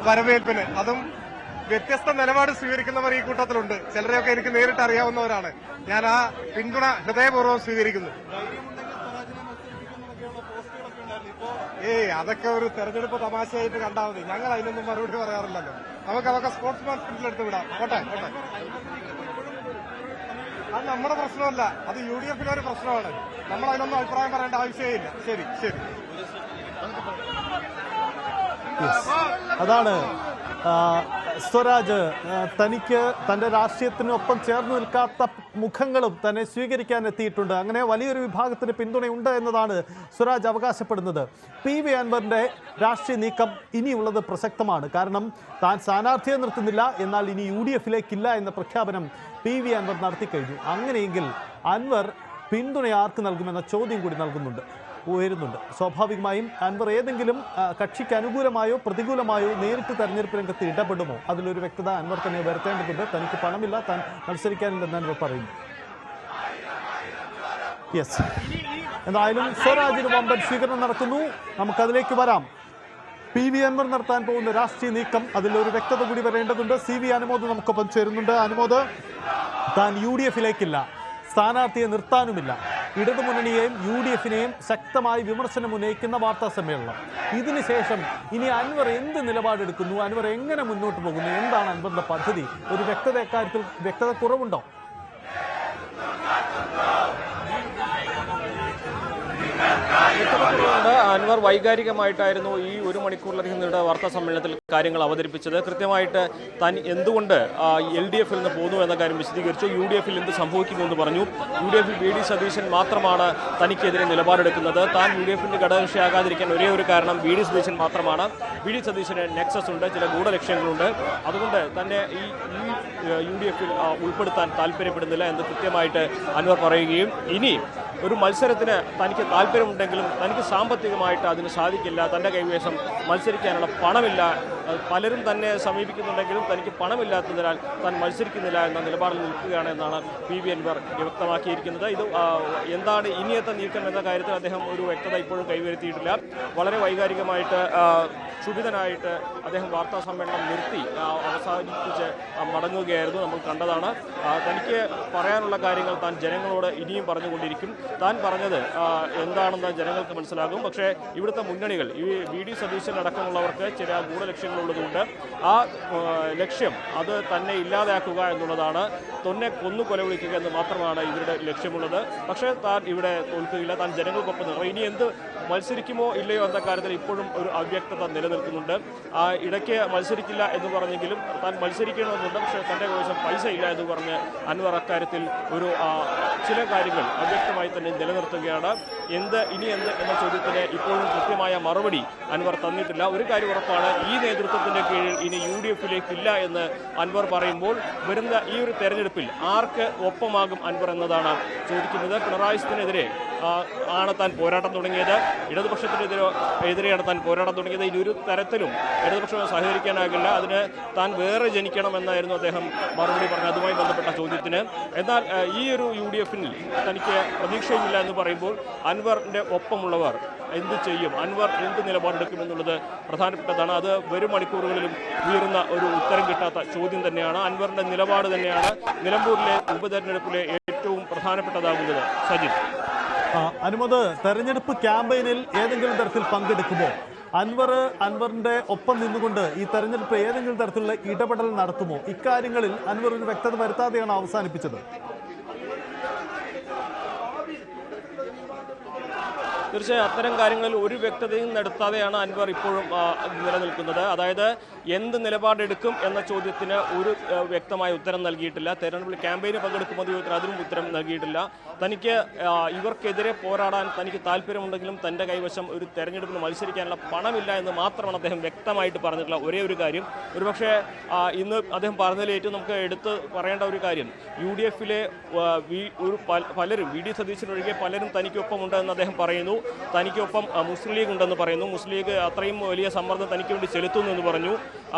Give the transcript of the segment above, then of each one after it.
വരവേൽപ്പിന്. അതും വ്യത്യസ്ത നിലപാട് സ്വീകരിക്കുന്നവർ ഈ കൂട്ടത്തിലുണ്ട്. ചിലരെയൊക്കെ എനിക്ക് നേരിട്ട് അറിയാവുന്നവരാണ്. ഞാൻ ആ പിന്തുണ ഹൃദയപൂർവ്വം സ്വീകരിക്കുന്നു. അതൊക്കെ ഒരു തെരഞ്ഞെടുപ്പ് തമാശയായിട്ട് കണ്ടാൽ മതി. ഞങ്ങൾ അതിനൊന്നും മറുപടി പറയാറില്ലല്ലോ. നമുക്ക് അതൊക്കെ സ്പോർട്സ്മാൻ സ്പിരിറ്റിലെടുത്ത് വിടാം. ഓട്ടെ. അത് നമ്മുടെ പ്രശ്നമല്ല, അത് UDF-ലെ ഒരു പ്രശ്നമാണ്. നമ്മൾ അതിനൊന്നും അഭിപ്രായം പറയേണ്ട ആവശ്യമില്ല. ശരി. അതാണ് സ്വരാജ്. തനിക്ക് തന്റെ രാഷ്ട്രീയത്തിനൊപ്പം ചേർന്ന് നിൽക്കാത്ത മുഖങ്ങളും തന്നെ സ്വീകരിക്കാൻ എത്തിയിട്ടുണ്ട്. അങ്ങനെ വലിയൊരു വിഭാഗത്തിന് പിന്തുണയുണ്ട് എന്നതാണ് സ്വരാജ് അവകാശപ്പെടുന്നത്. PV അൻവറിന്റെ രാഷ്ട്രീയ നീക്കം ഇനിയുള്ളത് പ്രസക്തമാണ്. കാരണം താൻ സ്ഥാനാർത്ഥിയെ നിർത്തുന്നില്ല, എന്നാൽ ഇനി UDF-ലേക്കില്ല എന്ന പ്രഖ്യാപനം PV അൻവർ നടത്തിക്കഴിഞ്ഞു. അങ്ങനെയെങ്കിൽ അൻവർ പിന്തുണ ആർക്ക് നൽകുമെന്ന ചോദ്യം കൂടി ഉയരുന്നുണ്ട്. സ്വാഭാവികമായും അൻവർ ഏതെങ്കിലും കക്ഷിക്ക് അനുകൂലമായോ പ്രതികൂലമായോ നേരിട്ട് തെരഞ്ഞെടുപ്പ് രംഗത്ത് ഇടപെടുമോ? അതിലൊരു വ്യക്തത അൻവർ തന്നെ വരുത്തേണ്ടതുണ്ട്. തനിക്ക് പണമില്ല, താൻ മത്സരിക്കാനില്ലെന്ന് അൻവർ പറയുന്നു. എന്തായാലും സ്വരാജിന് വമ്പൻ സ്വീകരണം നടക്കുന്നു. നമുക്കതിലേക്ക് വരാം. PV അൻവർ നടത്താൻ പോകുന്ന രാഷ്ട്രീയ നീക്കം, അതിലൊരു വ്യക്തത കൂടി വരേണ്ടതുണ്ട്. CV അനുമോദ് നമുക്കൊപ്പം ചേരുന്നുണ്ട്. അനുമോദ്, താൻ UDF-ലേക്കില്ല, സ്ഥാനാർത്ഥിയെ നിർത്താനുമില്ല, ഇടതുമുന്നണിയെയും UDF-നെയും ശക്തമായി വിമർശനം ഉന്നയിക്കുന്ന വാർത്താ സമ്മേളനം. ഇതിനുശേഷം ഇനി അൻവർ എന്ത് നിലപാടെടുക്കുന്നു, അൻവർ എങ്ങനെ മുന്നോട്ട് പോകുന്നു, എന്താണ് അൻവറിന്റെ പദ്ധതി? ഒരു വ്യക്തത കുറവുണ്ടോ? അൻവർ വൈകാരികമായിട്ടായിരുന്നു ഈ 1 മണിക്കൂറിലധികം നീണ്ട വാർത്താ സമ്മേളനത്തിൽ കാര്യങ്ങൾ അവതരിപ്പിച്ചത്. കൃത്യമായിട്ട് താൻ എന്തുകൊണ്ട് LDF-ൽ നിന്ന് പോന്നു എന്ന കാര്യം വിശദീകരിച്ചു. UDF-ൽ എന്ത് സംഭവിക്കുമെന്ന് പറഞ്ഞു. UDF-ൽ VD സതീശൻ മാത്രമാണ് തനിക്കെതിരെ നിലപാടെടുക്കുന്നത്. താൻ UDF-ന്റെ ഘടകകക്ഷിയാകാതിരിക്കാൻ ഒരേ ഒരു കാരണം VD സതീശൻ മാത്രമാണ്. VD സതീശന് നെക്സസ് ഉണ്ട്, ചില ഗൂഢലക്ഷ്യങ്ങളുണ്ട്. അതുകൊണ്ട് തന്നെ ഈ UDF-ൽ ഉൾപ്പെടുത്താൻ താല്പര്യപ്പെടുന്നില്ല എന്ന് കൃത്യമായിട്ട് അൻവർ പറയുകയും ഇനി ഒരു മത്സരത്തിന് തനിക്ക് താല്പര്യമുണ്ടെങ്കിലും തനിക്ക് സാമ്പത്തികമായിട്ട് അതിന് സാധിക്കില്ല, തൻ്റെ കൈവശം മത്സരിക്കാനുള്ള പണമില്ല, പലരും തന്നെ സമീപിക്കുന്നുണ്ടെങ്കിലും തനിക്ക് പണമില്ലാത്തതിനാൽ താൻ മത്സരിക്കുന്നില്ല എന്ന നിലപാടിൽ നിൽക്കുകയാണ് എന്നാണ് PV അൻവർ വ്യക്തമാക്കിയിരിക്കുന്നത്. ഇത് എന്താണ് ഇനിയത്തെ നീക്കം എന്ന കാര്യത്തിൽ അദ്ദേഹം ഒരു വ്യക്തത ഇപ്പോഴും കൈവരുത്തിയിട്ടില്ല. വളരെ വൈകാരികമായിട്ട് ക്ഷുഭിതനായിട്ട് അദ്ദേഹം വാർത്താ സമ്മേളനം നിർത്തി അവസാനിപ്പിച്ച് മടങ്ങുകയായിരുന്നു. നമ്മൾ കണ്ടതാണ്. തനിക്ക് പറയാനുള്ള കാര്യങ്ങൾ താൻ ജനങ്ങളോട് ഇനിയും പറഞ്ഞുകൊണ്ടിരിക്കും. താൻ പറഞ്ഞത് എന്താണെന്ന് ജനങ്ങൾക്ക് മനസ്സിലാകും. പക്ഷേ ഇവിടുത്തെ മുന്നണികൾ, ഈ VD സതീശൻ അടക്കമുള്ളവർക്ക് ചില ഗൂഢലക്ഷ്യങ്ങളുള്ളതുകൊണ്ട് ആ ലക്ഷ്യം അത് തന്നെ ഇല്ലാതാക്കുക എന്നുള്ളതാണ്. തന്നെ കൊന്നു കൊലവിളിക്കുക എന്ന് മാത്രമാണ് ഇവരുടെ ലക്ഷ്യമുള്ളത്. പക്ഷേ താൻ ഇവിടെ തോൽക്കുകയില്ല, താൻ ജനങ്ങൾക്കൊപ്പം നിൽക്കും. ഇനി എന്ത് മത്സരിക്കുമോ ഇല്ലയോ എന്ന കാര്യത്തിൽ ഇപ്പോഴും ഒരു അവ്യക്തത നിലനിൽക്കുന്നുണ്ട്. ഇടയ്ക്ക് മത്സരിക്കില്ല എന്ന് പറഞ്ഞെങ്കിലും താൻ മത്സരിക്കണമെന്നുണ്ട്. പക്ഷേ തൻ്റെ കൈവശം പൈസ ഇല്ല എന്ന് പറഞ്ഞ് അൻവർ അക്കാര്യത്തിൽ ഒരു ചില കാര്യങ്ങൾ അവ്യക്തമായി തന്നെ നിലനിർത്തുകയാണ്. ഇനി എന്ത് എന്ന ചോദ്യത്തിന് ഇപ്പോഴും കൃത്യമായ മറുപടി അൻവർ തന്നിട്ടില്ല. ഒരു കാര്യം ഉറപ്പാണ്, ഈ നേതൃത്വത്തിൻ്റെ കീഴിൽ ഇനി UDF-ലേക്കില്ല എന്ന് അൻവർ പറയുമ്പോൾ വരുന്ന ഈ ഒരു തെരഞ്ഞെടുപ്പിൽ ആർക്ക് ഒപ്പമാകും അൻവർ എന്നതാണ് ചോദിക്കുന്നത്. പിണറായി വിജയനെതിരെ ആണ് താൻ പോരാട്ടം തുടങ്ങിയത്, ഇടതുപക്ഷത്തിനെതിരെയാണ് താൻ പോരാട്ടം തുടങ്ങിയത്. ഇനി ഒരു തരത്തിലും ഇടതുപക്ഷം സഹകരിക്കാനാകില്ല, അതിന് താൻ വേറെ ജനിക്കണമെന്നായിരുന്നു അദ്ദേഹം മറുപടി പറഞ്ഞത് അതുമായി ബന്ധപ്പെട്ട ചോദ്യത്തിന്. എന്നാൽ ഈ ഒരു UDF-ൽ തനിക്ക് പ്രതീക്ഷയുമില്ല എന്ന് പറയുമ്പോൾ അൻവറിൻ്റെ ഒപ്പമുള്ളവർ എന്ത് ചെയ്യും, അൻവർ എന്ത് നിലപാടെടുക്കുമെന്നുള്ളത് പ്രധാനപ്പെട്ടതാണ്. അത് വരും മണിക്കൂറുകളിലും ഉയരുന്ന ഒരു ഉത്തരം കിട്ടാത്ത ചോദ്യം തന്നെയാണ്. അൻവറിൻ്റെ നിലപാട് തന്നെയാണ് നിലമ്പൂരിലെ ഉപതെരഞ്ഞെടുപ്പിലെ ഏറ്റവും പ്രധാനപ്പെട്ടതാകുന്നത്. സജിത്, അനുമോദ്, തെരഞ്ഞെടുപ്പ് ക്യാമ്പയിനിൽ ഏതെങ്കിലും തരത്തിൽ പങ്കെടുക്കുമോ? അൻവറിന്റെ ഒപ്പം നിന്നുകൊണ്ട് ഈ തെരഞ്ഞെടുപ്പ് ഏതെങ്കിലും തരത്തിലുള്ള ഇടപെടൽ നടത്തുമോ? ഇക്കാര്യങ്ങളിൽ അൻവർ ഒരു വ്യക്തത വരുത്താതെയാണ് അവസാനിപ്പിച്ചത്. തീർച്ചയായും അത്തരം കാര്യങ്ങളിൽ ഒരു വ്യക്തതയും നടത്താതെയാണ് അൻവർ ഇപ്പോഴും നിലനിൽക്കുന്നത്. അതായത് എന്ത് നിലപാടെടുക്കും എന്ന ചോദ്യത്തിന് ഒരു വ്യക്തമായ ഉത്തരം നൽകിയിട്ടില്ല. തെരഞ്ഞെടുപ്പിൽ ക്യാമ്പയിന് പങ്കെടുക്കുമ്പോൾ അതിനും ഉത്തരം നൽകിയിട്ടില്ല. തനിക്ക് ഇവർക്കെതിരെ പോരാടാൻ തനിക്ക് താല്പര്യമുണ്ടെങ്കിലും തൻ്റെ കൈവശം ഒരു തെരഞ്ഞെടുപ്പിന് മത്സരിക്കാനുള്ള പണമില്ല എന്ന് മാത്രമാണ് അദ്ദേഹം വ്യക്തമായിട്ട് പറഞ്ഞിട്ടുള്ള ഒരേ ഒരു കാര്യം. ഒരുപക്ഷെ ഇന്ന് അദ്ദേഹം പറഞ്ഞതിൽ ഏറ്റവും നമുക്ക് എടുത്ത് പറയേണ്ട ഒരു കാര്യം, UDF-ലെ പലരും, VD സതീശൻ ഒഴികെ പലരും തനിക്കൊപ്പമുണ്ട് എന്ന് അദ്ദേഹം പറയുന്നു. തനിക്കൊപ്പം മുസ്ലിം ലീഗ് ഉണ്ടെന്ന് പറയുന്നു. മുസ്ലിം ലീഗ് അത്രയും വലിയ സമ്മർദ്ദം തനിക്ക് വേണ്ടി ചെലുത്തുന്നു എന്ന് പറഞ്ഞു.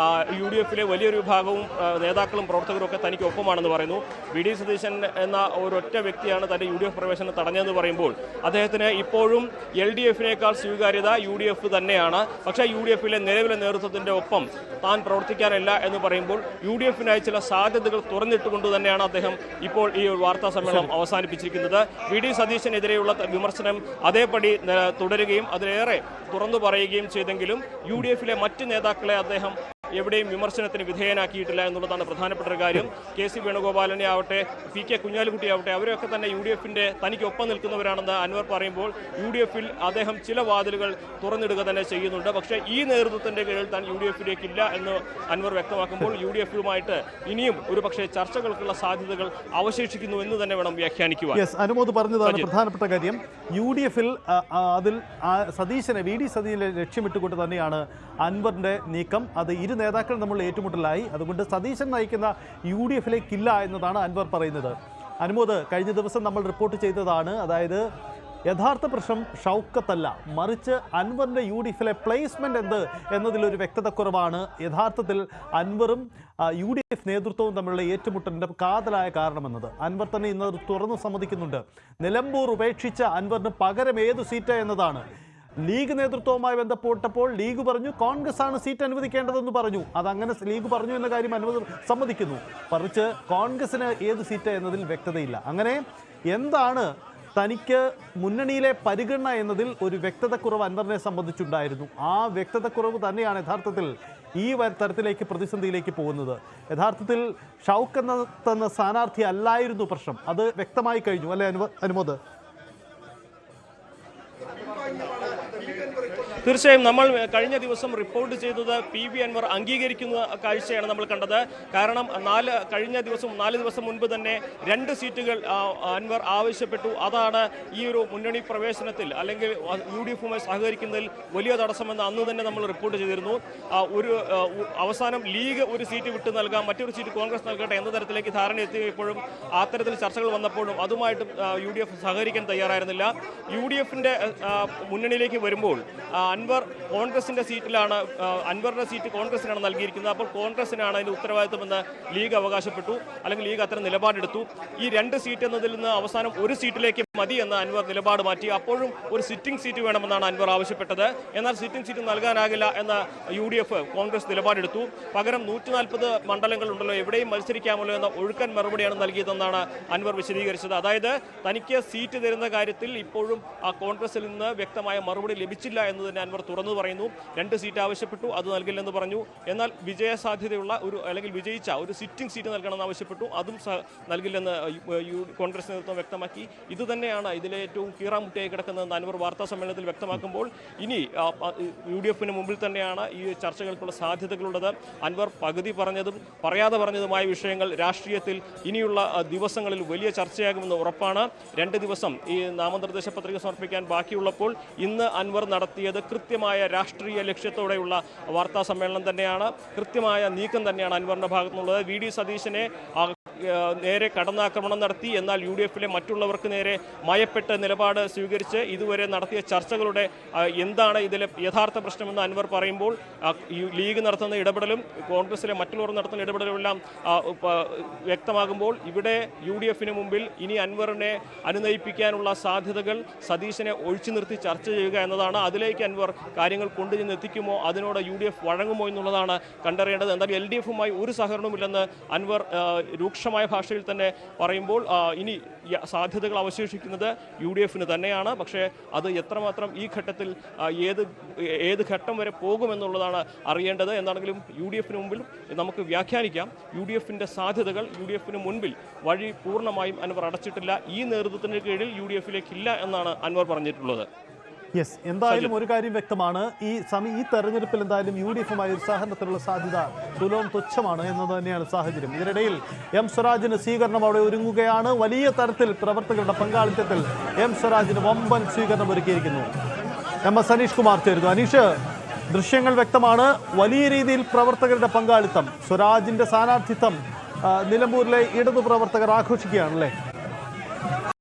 UDF വലിയൊരു വിഭാഗവും നേതാക്കളും പ്രവർത്തകരും ഒക്കെ തനിക്ക് ഒപ്പമാണെന്ന് പറയുന്നു. VD സതീശൻ എന്ന ഒരൊറ്റ വ്യക്തിയാണ് തൻ്റെ UDF പ്രവേശനം തടഞ്ഞതെന്ന് പറയുമ്പോൾ അദ്ദേഹത്തിന് ഇപ്പോഴും LDF-നേക്കാൾ സ്വീകാര്യത UDF തന്നെയാണ്. പക്ഷേ UDF-ലെ നിലവിലെ നേതൃത്വത്തിൻ്റെ ഒപ്പം താൻ പ്രവർത്തിക്കാനില്ല എന്ന് പറയുമ്പോൾ UDF-നായി ചില സാധ്യതകൾ തുറന്നിട്ടുകൊണ്ട് തന്നെയാണ് അദ്ദേഹം ഇപ്പോൾ ഈ വാർത്താ സമ്മേളനം അവസാനിപ്പിച്ചിരിക്കുന്നത്. VD സതീശനെതിരെയുള്ള വിമർശനം അതേപടി തുടരുകയും അതിലേറെ തുറന്നു പറയുകയും ചെയ്തെങ്കിലും UDF-ലെ മറ്റ് നേതാക്കളെ അദ്ദേഹം എവിടെയും വിമർശനത്തിന് വിധേയനാക്കിയിട്ടില്ല എന്നുള്ളതാണ് പ്രധാനപ്പെട്ട ഒരു കാര്യം. KC വേണുഗോപാലനെ ആവട്ടെ, PK കുഞ്ഞാലിക്കുട്ടി ആവട്ടെ, അവരൊക്കെ തന്നെ UDF-ന്റെ തനിക്കൊപ്പം നിൽക്കുന്നവരാണെന്ന് അൻവർ പറയുമ്പോൾ UDF-ൽ അദ്ദേഹം ചില വാതിലുകൾ തുറന്നിടുക തന്നെ ചെയ്യുന്നുണ്ട്. പക്ഷേ ഈ നേതൃത്വത്തിന്റെ കീഴിൽ താൻ UDF-ലേക്ക് ഇല്ല എന്ന് അൻവർ വ്യക്തമാക്കുമ്പോൾ UDF-യുമായിട്ട് ഇനിയും ഒരു പക്ഷേ ചർച്ചകൾക്കുള്ള സാധ്യതകൾ അവശേഷിക്കുന്നു എന്ന് തന്നെ വേണം വ്യാഖ്യാനിക്കുവാൻ. അനുമോദ് പറഞ്ഞതാണ് പ്രധാനപ്പെട്ട കാര്യം. UDF-ൽ അതിൽ സതീശനെ VD സതീശനെ ലക്ഷ്യമിട്ടുകൊണ്ട് തന്നെയാണ് അൻവറിന്റെ നീക്കം. അത് ഇരു നേതാക്കൾ നമ്മൾ ഏറ്റുമുട്ടലായി. അതുകൊണ്ട് സതീശൻ നയിക്കുന്ന UDF-ലേക്കില്ല എന്നതാണ് അൻവർ പറയുന്നത്. അനുമോദ്, കഴിഞ്ഞ ദിവസം നമ്മൾ റിപ്പോർട്ട് ചെയ്തതാണ്, അതായത് യഥാർത്ഥ പ്രശ്നം ഷൗക്കത്തല്ല, മറിച്ച് അൻവറിന്റെ UDF-ലെ പ്ലേസ്മെന്റ് എന്ത് എന്നതിലൊരു വ്യക്തതക്കുറവാണ് യഥാർത്ഥത്തിൽ അൻവറും UDF നേതൃത്വവും തമ്മിലുള്ള ഏറ്റുമുട്ടലിന്റെ കാതലായ കാരണമെന്നത് അൻവർ തന്നെ ഇന്ന് തുറന്നു സമ്മതിക്കുന്നുണ്ട്. നിലമ്പൂർ ഉപേക്ഷിച്ച അൻവറിന് പകരം ഏത് സീറ്റ് എന്നതാണ്. ലീഗ് നേതൃത്വവുമായി ബന്ധപ്പെട്ടപ്പോൾ ലീഗ് പറഞ്ഞു കോൺഗ്രസ് ആണ് സീറ്റ് അനുവദിക്കേണ്ടതെന്ന് പറഞ്ഞു. അതങ്ങനെ ലീഗ് പറഞ്ഞു എന്ന കാര്യം സമ്മതിക്കുന്നു. മറിച്ച് കോൺഗ്രസിന് ഏത് സീറ്റ് എന്നതിൽ വ്യക്തതയില്ല. അങ്ങനെ എന്താണ് തനിക്ക് മുന്നണിയിലെ പരിഗണന എന്നതിൽ ഒരു വ്യക്തതക്കുറവ് അൻവറിനെ സംബന്ധിച്ചുണ്ടായിരുന്നു. ആ വ്യക്തതക്കുറവ് തന്നെയാണ് യഥാർത്ഥത്തിൽ ഈ തരത്തിലേക്ക് പ്രതിസന്ധിയിലേക്ക് പോകുന്നത്. യഥാർത്ഥത്തിൽ ഷൗക്ക് എന്ന സ്ഥാനാർത്ഥി അല്ലായിരുന്നു പ്രശ്നം. അത് വ്യക്തമായി കഴിഞ്ഞു അല്ലേ അനുമോദ്? തീർച്ചയായും നമ്മൾ കഴിഞ്ഞ ദിവസം റിപ്പോർട്ട് ചെയ്തത് PV അൻവർ അംഗീകരിക്കുന്ന കാഴ്ചയാണ് നമ്മൾ കണ്ടത്. കാരണം കഴിഞ്ഞ ദിവസം 4 ദിവസം മുൻപ് തന്നെ 2 സീറ്റുകൾ അൻവർ ആവശ്യപ്പെട്ടു. അതാണ് ഈ ഒരു മുന്നണി പ്രവേശനത്തിൽ അല്ലെങ്കിൽ UDF-യുമായി സഹകരിക്കുന്നതിൽ വലിയ തടസ്സമെന്ന് അന്ന് തന്നെ നമ്മൾ റിപ്പോർട്ട് ചെയ്തിരുന്നു. അവസാനം ലീഗ് ഒരു സീറ്റ് വിട്ടു നൽകാം, മറ്റൊരു സീറ്റ് കോൺഗ്രസ് നൽകട്ടെ എന്ന തരത്തിലേക്ക് ധാരണ എത്തിയപ്പോഴും അത്തരത്തിൽ ചർച്ചകൾ വന്നപ്പോഴും അതുമായിട്ടും UDF സഹകരിക്കാൻ തയ്യാറായിരുന്നില്ല. UDF-ന്റെ മുന്നണിയിലേക്ക് വരുമ്പോൾ അൻവർ കോൺഗ്രസിന്റെ സീറ്റിലാണ്, അൻവറിന്റെ സീറ്റ് കോൺഗ്രസിനാണ് നൽകിയിരിക്കുന്നത്. അപ്പോൾ കോൺഗ്രസിനാണ് അതിന്റെ ഉത്തരവാദിത്തമെന്ന് ലീഗ് അവകാശപ്പെട്ടു, അല്ലെങ്കിൽ ലീഗ് അത്തരം നിലപാടെടുത്തു. ഈ 2 സീറ്റ് എന്നതിൽ നിന്ന് അവസാനം ഒരു സീറ്റിലേക്ക് മതി എന്ന് അൻവർ നിലപാട് മാറ്റി. അപ്പോഴും ഒരു സിറ്റിംഗ് സീറ്റ് വേണമെന്നാണ് അൻവർ ആവശ്യപ്പെട്ടത്. എന്നാൽ സിറ്റിംഗ് സീറ്റ് നൽകാനാകില്ല എന്ന UDF കോൺഗ്രസ് നിലപാടെടുത്തു. പകരം 140 മണ്ഡലങ്ങളുണ്ടല്ലോ, എവിടെയും മത്സരിക്കാമല്ലോ എന്ന ഒഴുക്കൻ മറുപടിയാണ് നൽകിയതെന്നാണ് അൻവർ വിശദീകരിച്ചത്. അതായത് തനിക്ക് സീറ്റ് തരുന്ന കാര്യത്തിൽ ഇപ്പോഴും കോൺഗ്രസിൽ നിന്ന് വ്യക്തമായ മറുപടി ലഭിച്ചില്ല എന്ന് തന്നെ അൻവർ തുറന്നു പറയുന്നു. 2 സീറ്റ് ആവശ്യപ്പെട്ടു, അത് നൽകില്ലെന്ന് പറഞ്ഞു. എന്നാൽ വിജയസാധ്യതയുള്ള അല്ലെങ്കിൽ വിജയിച്ച ഒരു സിറ്റിംഗ് സീറ്റ് നൽകണമെന്ന് ആവശ്യപ്പെട്ടു, അതും നൽകില്ലെന്ന് കോൺഗ്രസ് നേതൃത്വം വ്യക്തമാക്കി. ഇതുതന്നെയാണ് ഇതിലെ ഏറ്റവും കീറാമുട്ടിയായി കിടക്കുന്നതെന്ന് അൻവർ വാർത്താ സമ്മേളനത്തിൽ വ്യക്തമാക്കുമ്പോൾ ഇനി UDF-ന് മുമ്പിൽ തന്നെയാണ് ഈ ചർച്ചകൾക്കുള്ള സാധ്യതകളുള്ളത്. അൻവർ പകുതി പറഞ്ഞതും പറയാതെ പറഞ്ഞതുമായ വിഷയങ്ങൾ രാഷ്ട്രീയത്തിൽ ഇനിയുള്ള ദിവസങ്ങളിൽ വലിയ ചർച്ചയാകുമെന്ന് ഉറപ്പാണ്. 2 ദിവസം ഈ നാമനിർദ്ദേശ പത്രിക സമർപ്പിക്കാൻ ബാക്കിയുള്ളപ്പോൾ ഇന്ന് അൻവർ നടത്തിയത് കൃത്യമായ രാഷ്ട്രീയ ലക്ഷ്യത്തോടെയുള്ള വാർത്താ സമ്മേളനം തന്നെയാണ്. കൃത്യമായ നീക്കം തന്നെയാണ് അൻവറിന്റെ ഭാഗത്തുനിന്നുള്ളത്. VD സതീശനെ നേരെ കടന്നാക്രമണം നടത്തി, എന്നാൽ UDF-ലെ മറ്റുള്ളവർക്ക് നേരെ മയപ്പെട്ട നിലപാട് സ്വീകരിച്ച് ഇതുവരെ നടത്തിയ ചർച്ചകളുടെ എന്താണ് ഇതിലെ യഥാർത്ഥ പ്രശ്നമെന്ന് അൻവർ പറയുമ്പോൾ ലീഗ് നടത്തുന്ന ഇടപെടലും കോൺഗ്രസിലെ മറ്റുള്ളവർ നടത്തുന്ന ഇടപെടലും എല്ലാം വ്യക്തമാകുമ്പോൾ ഇവിടെ UDF-ന് മുമ്പിൽ ഇനി അൻവറിനെ അനുനയിപ്പിക്കാനുള്ള സാധ്യതകൾ സതീശനെ ഒഴിച്ചു നിർത്തി ചർച്ച ചെയ്യുക എന്നതാണ്. അതിലേക്ക് അൻവർ കാര്യങ്ങൾ കൊണ്ടുചെന്ന് എത്തിക്കുമോ, അതിനോട് UDF വഴങ്ങുമോ എന്നുള്ളതാണ് കണ്ടറിയേണ്ടത്. എന്നാൽ LDF-യുമായി ഒരു സഹകരണവുമില്ലെന്ന് അൻവർ രൂക്ഷമായ ഭാഷയിൽ തന്നെ പറയുമ്പോൾ ഇനി സാധ്യതകൾ അവശേഷിക്കുന്നത് UDF-ന് തന്നെയാണ്. പക്ഷേ അത് എത്രമാത്രം ഈ ഘട്ടത്തിൽ ഏത് ഘട്ടം വരെ പോകുമെന്നുള്ളതാണ് അറിയേണ്ടത്. എന്താണെങ്കിലും UDF-ന് മുമ്പിൽ നമുക്ക് വ്യാഖ്യാനിക്കാം, UDF-ന്റെ സാധ്യതകൾ UDF-ന് മുൻപിൽ വഴി പൂർണ്ണമായും അൻവർ അടച്ചിട്ടില്ല. ഈ നേതൃത്വത്തിന് കീഴിൽ UDF-ലേക്കില്ല എന്നാണ് അൻവർ പറഞ്ഞിട്ടുള്ളത്. യെസ്, എന്തായാലും ഒരു കാര്യം വ്യക്തമാണ്, ഈ തെരഞ്ഞെടുപ്പിൽ എന്തായാലും UDF-യുമായി ഒരു സഹകരണത്തിനുള്ള സാധ്യത തുച്ഛമാണ് എന്നത് തന്നെയാണ് സാഹചര്യം. ഇതിനിടയിൽ M സ്വരാജിന് സ്വീകരണം അവിടെ ഒരുങ്ങുകയാണ്. വലിയ തരത്തിൽ പ്രവർത്തകരുടെ പങ്കാളിത്തത്തിൽ M സ്വരാജിന് വമ്പൻ സ്വീകരണം ഒരുക്കിയിരിക്കുന്നു. MS അനീഷ് കുമാർ ചേരുന്നു. അനീഷ്, ദൃശ്യങ്ങൾ വ്യക്തമാണ്, വലിയ രീതിയിൽ പ്രവർത്തകരുടെ പങ്കാളിത്തം. സ്വരാജിന്റെ സ്ഥാനാർത്ഥിത്വം നിലമ്പൂരിലെ ഇടതു പ്രവർത്തകർ ആഘോഷിക്കുകയാണല്ലേ?